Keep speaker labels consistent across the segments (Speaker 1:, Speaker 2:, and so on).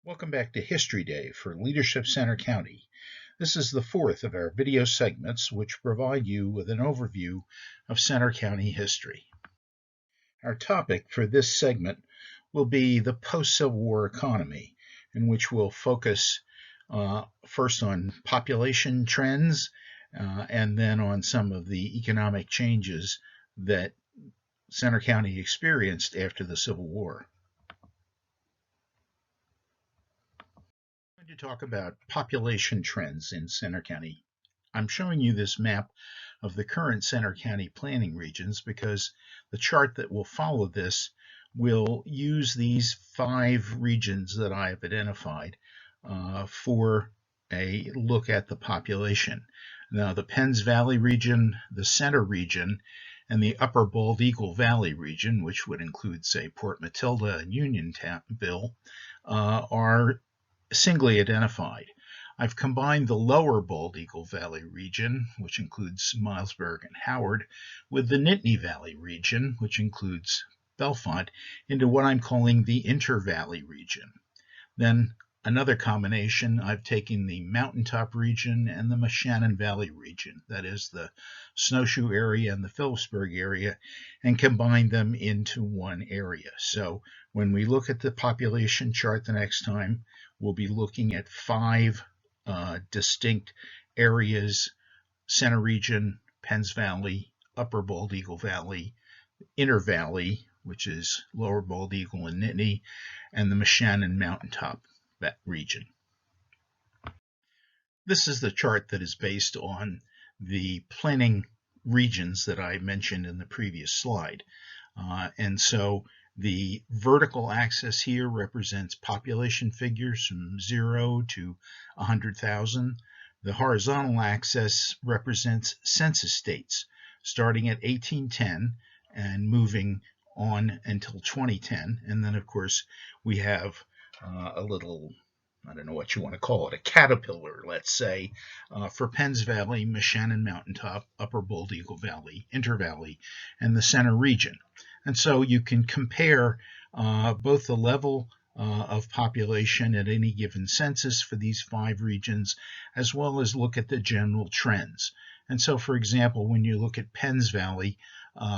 Speaker 1: Welcome back to History Day for Leadership Center County. This is the fourth of our video segments which provide you with an overview of Center County history. Our topic for this segment will be the post-Civil War economy, in which we'll focus first on population trends and then on some of the economic changes that Center County experienced after the Civil War. I'm going to talk about population trends in Center County. I'm showing you this map of the current Center County planning regions because the chart that will follow this will use these 5 regions that I have identified for a look at the population. Now, the Penns Valley region, the Center region, and the Upper Bald Eagle Valley region, which would include, say, Port Matilda and Unionville, are singly identified. I've combined the lower Bald Eagle Valley region, which includes Milesburg and Howard, with the Nittany Valley region, which includes Bellefonte, into what I'm calling the Inter-Valley region. Then another combination, I've taken the Mountaintop region and the Moshannon Valley region, that is the Snowshoe area and the Phillipsburg area, and combined them into one area. So when we look at the population chart the next time, we'll be looking at 5 distinct areas: Center region, Penns Valley, Upper Bald Eagle Valley, Inner Valley, which is Lower Bald Eagle and Nittany, and the Moshannon Mountaintop region. This is the chart that is based on the planning regions that I mentioned in the previous slide. And so the vertical axis here represents population figures from 0 to 100,000. The horizontal axis represents census dates starting at 1810 and moving on until 2010. And then, of course, we have a little, I don't know what you want to call it, a caterpillar, let's say, for Penns Valley, Moshannon Mountaintop, Upper Bald Eagle Valley, Inter-Valley, and the Center region. And so you can compare both the level of population at any given census for these 5 regions, as well as look at the general trends. And so, for example, when you look at Penns Valley,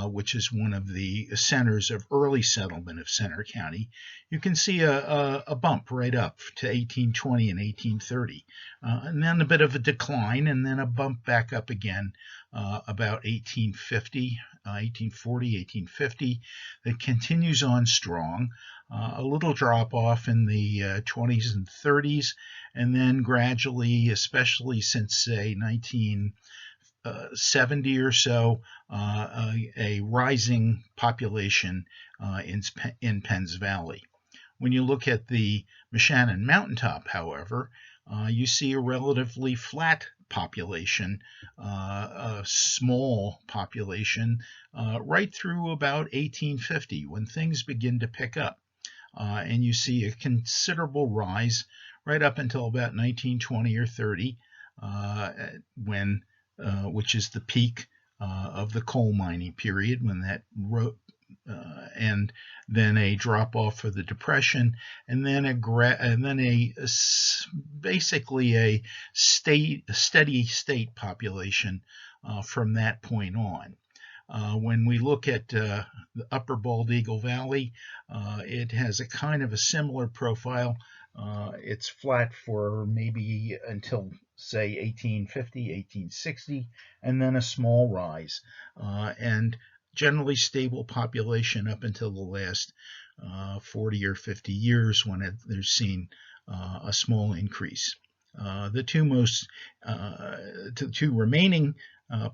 Speaker 1: which is one of the centers of early settlement of Center County, you can see a bump right up to 1820 and 1830, and then a bit of a decline, and then a bump back up again about 1840, 1850, that continues on strong. A little drop off in the 20s and 30s, and then gradually, especially since, say, 1970 or so, a rising population in Penns Valley. When you look at the Moshannon Mountaintop, however, you see a relatively flat population, a small population, right through about 1850 when things begin to pick up. And you see a considerable rise right up until about 1920 or 30, when which is the peak of the coal mining period, when that and then a drop off for the Depression, and then basically a steady state population from that point on. When we look at the Upper Bald Eagle Valley, it has a kind of a similar profile. It's flat for maybe until, say, 1850, 1860, and then a small rise, and generally stable population up until the last 40 or 50 years, when there's seen a small increase. The two remaining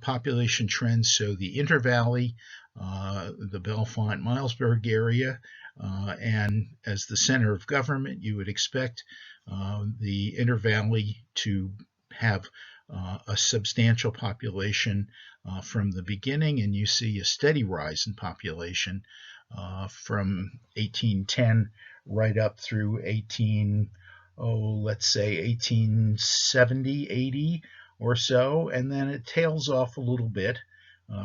Speaker 1: population trends, so the Inter-Valley, the Bellefonte-Milesburg area, and as the center of government, you would expect the Inter-Valley to have a substantial population from the beginning, and you see a steady rise in population from 1810 right up through 1870, 80 or so, and then it tails off a little bit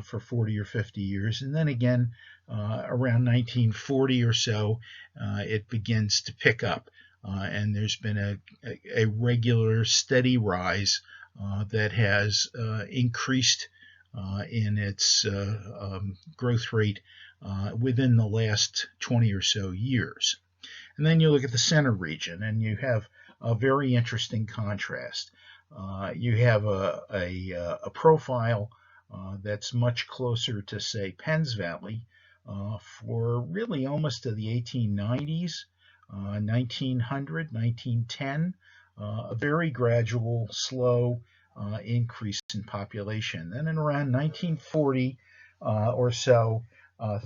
Speaker 1: for 40 or 50 years, and then again around 1940 or so, it begins to pick up and there's been a regular steady rise that has increased in its growth rate within the last 20 or so years. And then you look at the center region, and you have a very interesting contrast. You have a profile that's much closer to, say, Penns Valley for really almost to the 1890s, 1900, 1910, a very gradual, slow increase in population. Then in around 1940 or so,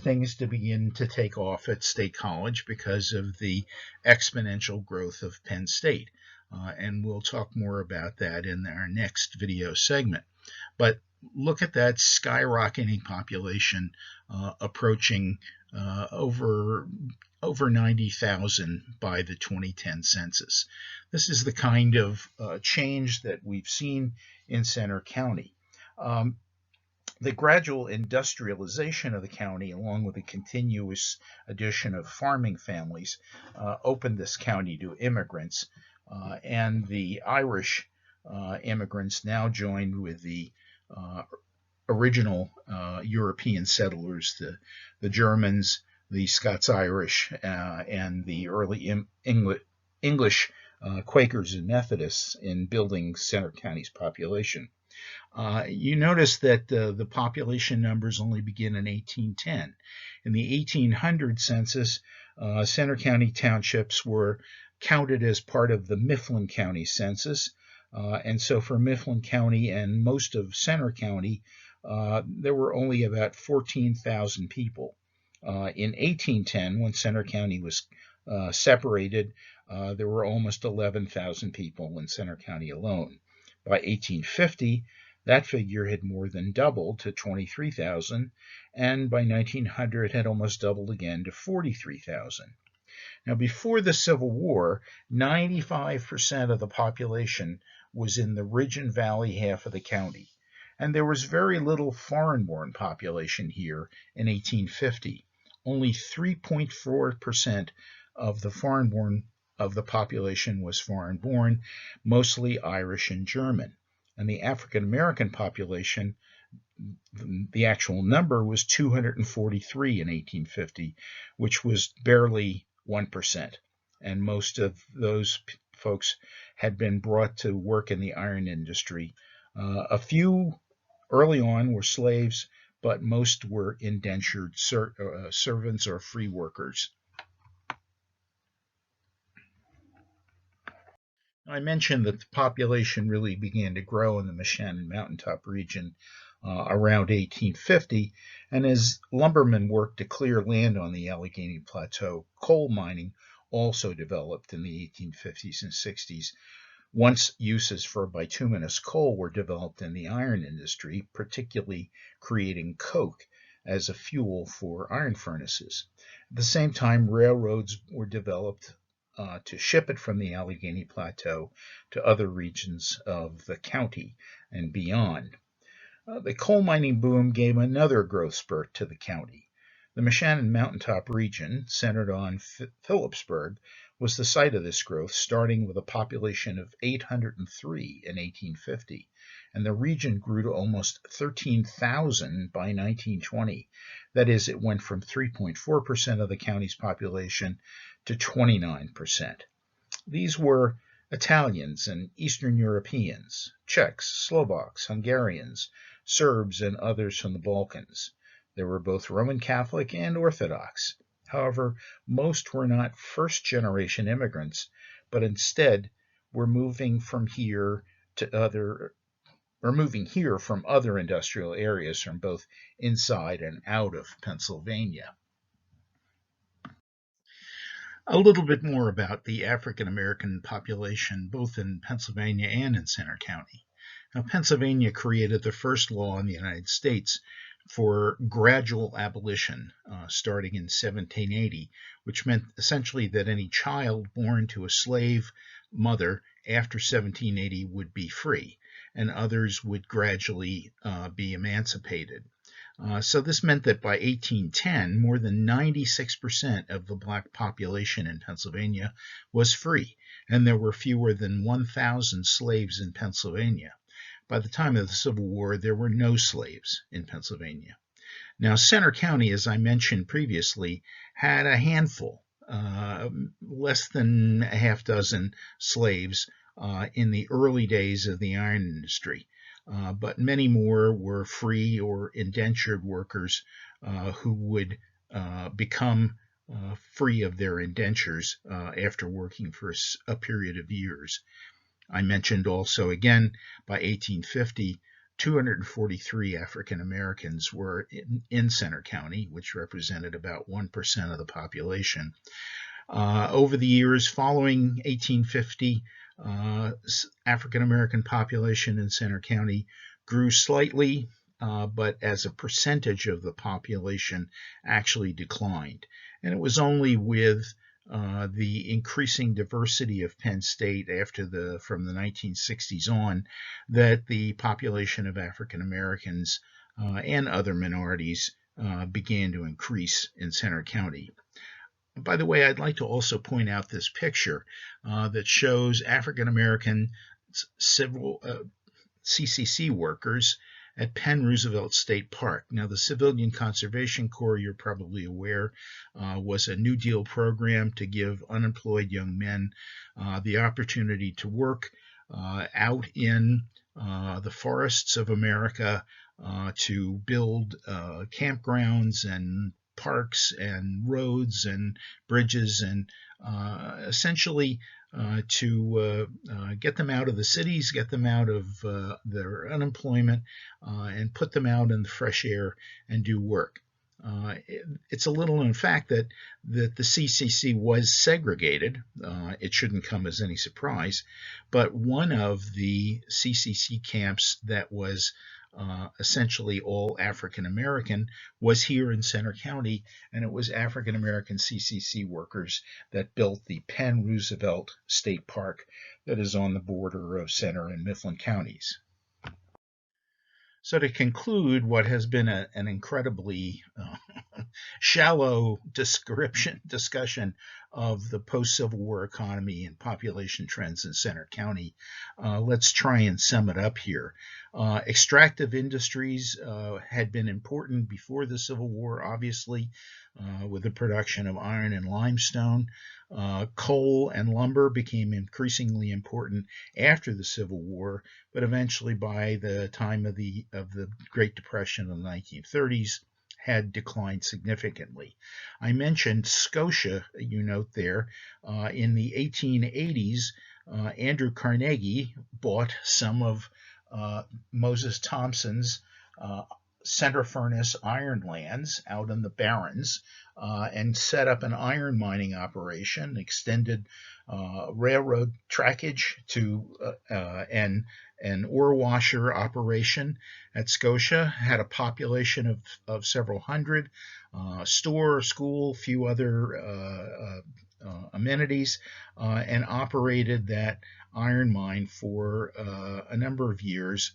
Speaker 1: things to begin to take off at State College because of the exponential growth of Penn State. And we'll talk more about that in our next video segment. But look at that skyrocketing population approaching over 90,000 by the 2010 census. This is the kind of change that we've seen in Centre County. The gradual industrialization of the county, along with the continuous addition of farming families, opened this county to immigrants, and the Irish immigrants now joined with the original European settlers, the Germans, the Scots-Irish, and the early English Quakers and Methodists in building Centre County's population. You notice that the population numbers only begin in 1810. In the 1800 census, Centre County townships were counted as part of the Mifflin County census, and so for Mifflin County and most of Centre County, there were only about 14,000 people. In 1810, when Centre County was separated, there were almost 11,000 people in Centre County alone. By 1850, that figure had more than doubled to 23,000, and by 1900 it had almost doubled again to 43,000. Now, before the Civil War, 95% of the population was in the Ridge and Valley half of the county, and there was very little foreign-born population here in 1850. Only 3.4% of the foreign-born of the population was foreign-born, mostly Irish and German. And the African-American population, the actual number was 243 in 1850, which was barely 1%. And most of those folks had been brought to work in the iron industry. A few early on were slaves, but most were indentured servants or free workers. I mentioned that the population really began to grow in the Moshannon Mountaintop region around 1850, and as lumbermen worked to clear land on the Allegheny Plateau, coal mining also developed in the 1850s and 60s. Once uses for bituminous coal were developed in the iron industry, particularly creating coke as a fuel for iron furnaces. At the same time, railroads were developed to ship it from the Allegheny Plateau to other regions of the county and beyond. The coal mining boom gave another growth spurt to the county. The Moshannon Mountaintop region, centered on Phillipsburg, was the site of this growth, starting with a population of 803 in 1850, and the region grew to almost 13,000 by 1920. That is, it went from 3.4% of the county's population to 29%. These were Italians and Eastern Europeans, Czechs, Slovaks, Hungarians, Serbs, and others from the Balkans. There were both Roman Catholic and Orthodox. However, most were not first-generation immigrants, but instead were moving here from other industrial areas from both inside and out of Pennsylvania. A little bit more about the African American population, both in Pennsylvania and in Centre County. Now, Pennsylvania created the first law in the United States for gradual abolition, starting in 1780, which meant essentially that any child born to a slave mother after 1780 would be free, and others would gradually be emancipated. So this meant that by 1810, more than 96% of the black population in Pennsylvania was free, and there were fewer than 1,000 slaves in Pennsylvania. By the time of the Civil War, there were no slaves in Pennsylvania. Now, Centre County, as I mentioned previously, had a handful, less than a half dozen slaves in the early days of the iron industry. But many more were free or indentured workers who would become free of their indentures after working for a period of years. I mentioned also, again, by 1850, 243 African Americans were in Centre County, which represented about 1% of the population. Over the years following 1850, African American population in Centre County grew slightly, but as a percentage of the population actually declined. And it was only with the increasing diversity of Penn State from the 1960s on that the population of African Americans and other minorities began to increase in Centre County. By the way, I'd like to also point out this picture that shows African American civil CCC workers at Penn Roosevelt State Park. Now, the Civilian Conservation Corps, you're probably aware, was a New Deal program to give unemployed young men the opportunity to work out in the forests of America to build campgrounds and parks and roads and bridges and essentially to get them out of the cities, get them out of their unemployment, and put them out in the fresh air and do work. It's a little known fact that the CCC was segregated. It shouldn't come as any surprise, but one of the CCC camps that was essentially all African American was here in Centre County, and it was African American CCC workers that built the Penn Roosevelt State Park that is on the border of Centre and Mifflin counties. So to conclude what has been an incredibly shallow discussion of the post-Civil War economy and population trends in Centre County, let's try and sum it up here. Extractive industries had been important before the Civil War, obviously, with the production of iron and limestone. Coal and lumber became increasingly important after the Civil War, but eventually by the time of the Great Depression in the 1930s had declined significantly. I mentioned Scotia, you note there, in the 1880s, Andrew Carnegie bought some of Moses Thompson's center furnace iron lands out in the Barrens and set up an iron mining operation, extended railroad trackage to an ore washer operation at Scotia, had a population of several hundred, store, school, few other amenities, and operated that iron mine for a number of years,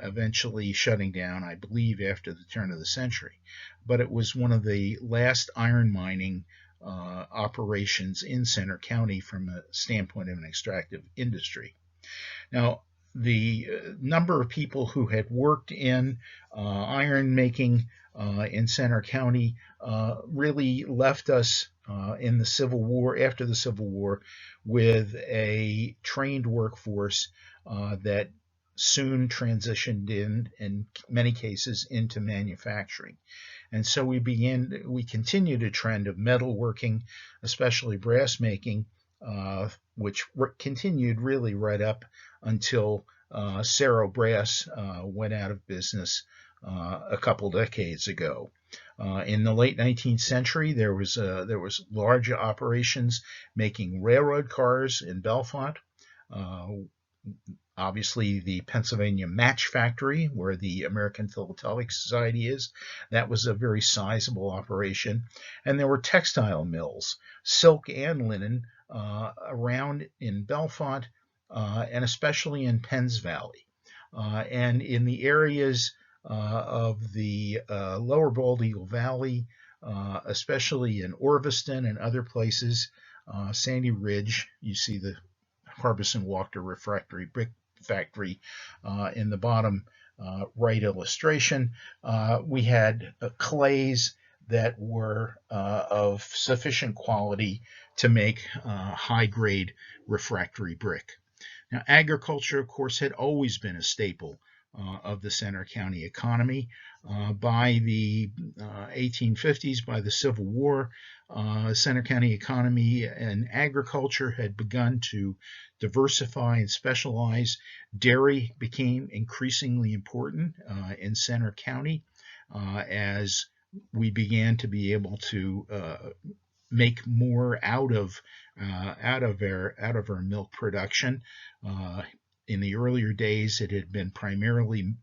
Speaker 1: eventually shutting down, I believe, after the turn of the century. But it was one of the last iron mining operations in Centre County from a standpoint of an extractive industry. Now, the number of people who had worked in iron making in Centre County really left us in the Civil War, after the Civil War, with a trained workforce that soon transitioned in many cases into manufacturing. And so we continued a trend of metalworking, especially brass making, which continued really right up until Cerro Brass went out of business a couple decades ago. In the late 19th century, there was large operations making railroad cars in Bellefonte. Obviously, the Pennsylvania Match Factory, where the American Philatelic Society is, that was a very sizable operation. And there were textile mills, silk and linen, around in Bellefonte, and especially in Penns Valley. And in the areas of the lower Bald Eagle Valley, especially in Orviston and other places. Sandy Ridge, you see the Harbison Walker refractory brick factory in the bottom right illustration. We had clays that were of sufficient quality to make high-grade refractory brick. Now, agriculture, of course, had always been a staple of the Centre County economy. By the 1850s, by the Civil War, Centre County economy and agriculture had begun to diversify and specialize. Dairy became increasingly important in Centre County as we began to be able to make more out of our milk production. In the earlier days, it had been primarily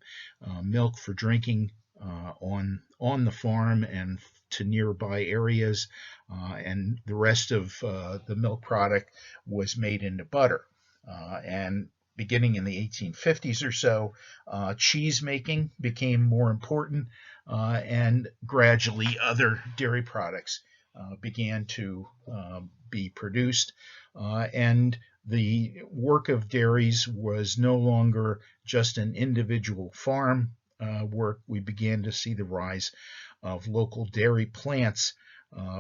Speaker 1: milk for drinking on the farm and to nearby areas, and the rest of the milk product was made into butter. And beginning in the 1850s or so, cheese making became more important, and gradually other dairy products began to be produced, and the work of dairies was no longer just an individual farm work. We began to see the rise of local dairy plants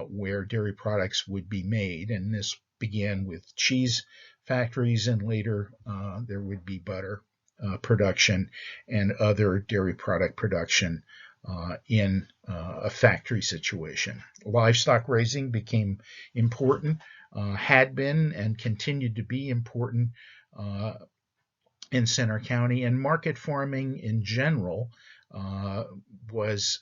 Speaker 1: where dairy products would be made, and this began with cheese factories, and later there would be butter production and other dairy product production in a factory situation. Livestock raising became important, had been and continued to be important in Centre County, and market farming in general was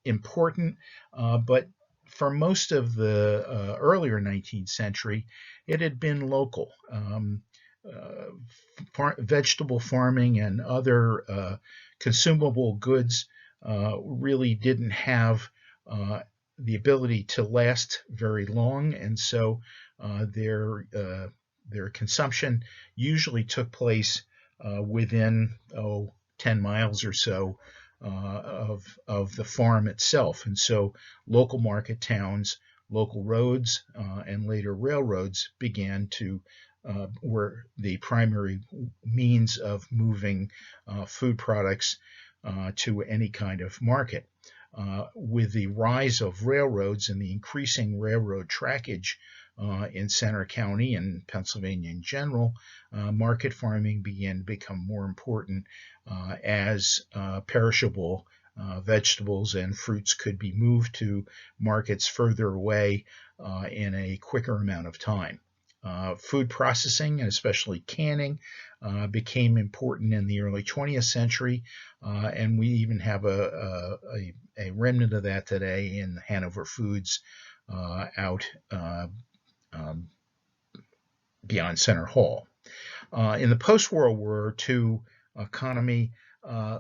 Speaker 1: important, but for most of the earlier 19th century, it had been local. Vegetable farming and other consumable goods really didn't have the ability to last very long, and so their consumption usually took place within 10 miles or so of the farm itself. And so local market towns, local roads, and later railroads began to were the primary means of moving food products to any kind of market. With the rise of railroads and the increasing railroad trackage in Centre County and Pennsylvania in general, market farming began to become more important as perishable vegetables and fruits could be moved to markets further away in a quicker amount of time. Food processing, and especially canning, became important in the early 20th century, and we even have a remnant of that today in Hanover Foods out beyond Center Hall. In the post-World War II economy,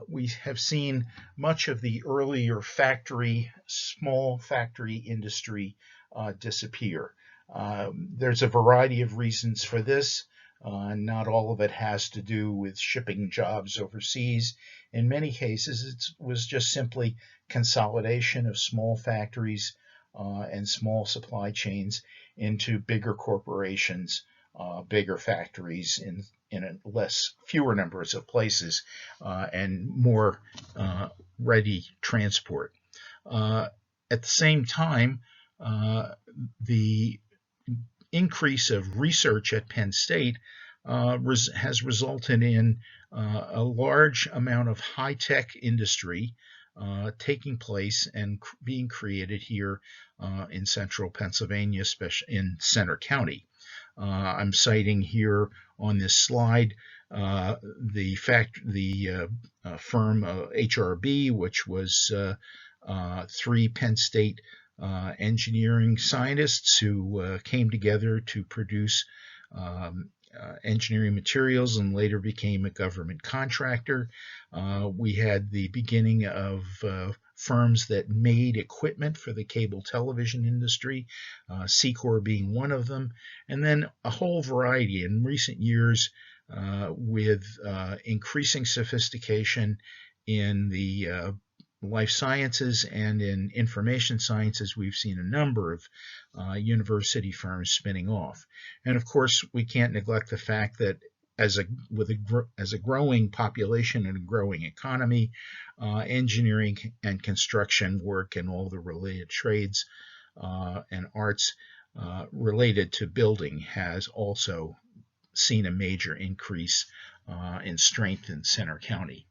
Speaker 1: we have seen much of the earlier small factory industry disappear. There's a variety of reasons for this. Not all of it has to do with shipping jobs overseas. In many cases, it was just simply consolidation of small factories and small supply chains into bigger corporations, bigger factories in fewer numbers of places, and more ready transport. At the same time, the increase of research at Penn State has resulted in a large amount of high-tech industry taking place and being created here in central Pennsylvania, especially in Centre County. I'm citing here on this slide the firm HRB, which was 3 Penn State engineering scientists who came together to produce engineering materials and later became a government contractor. We had the beginning of firms that made equipment for the cable television industry, Secor being one of them, and then a whole variety in recent years with increasing sophistication In the life sciences and in information sciences, we've seen a number of university firms spinning off. And of course, we can't neglect the fact that as a growing population and a growing economy, engineering and construction work and all the related trades and arts related to building has also seen a major increase in strength in Centre County.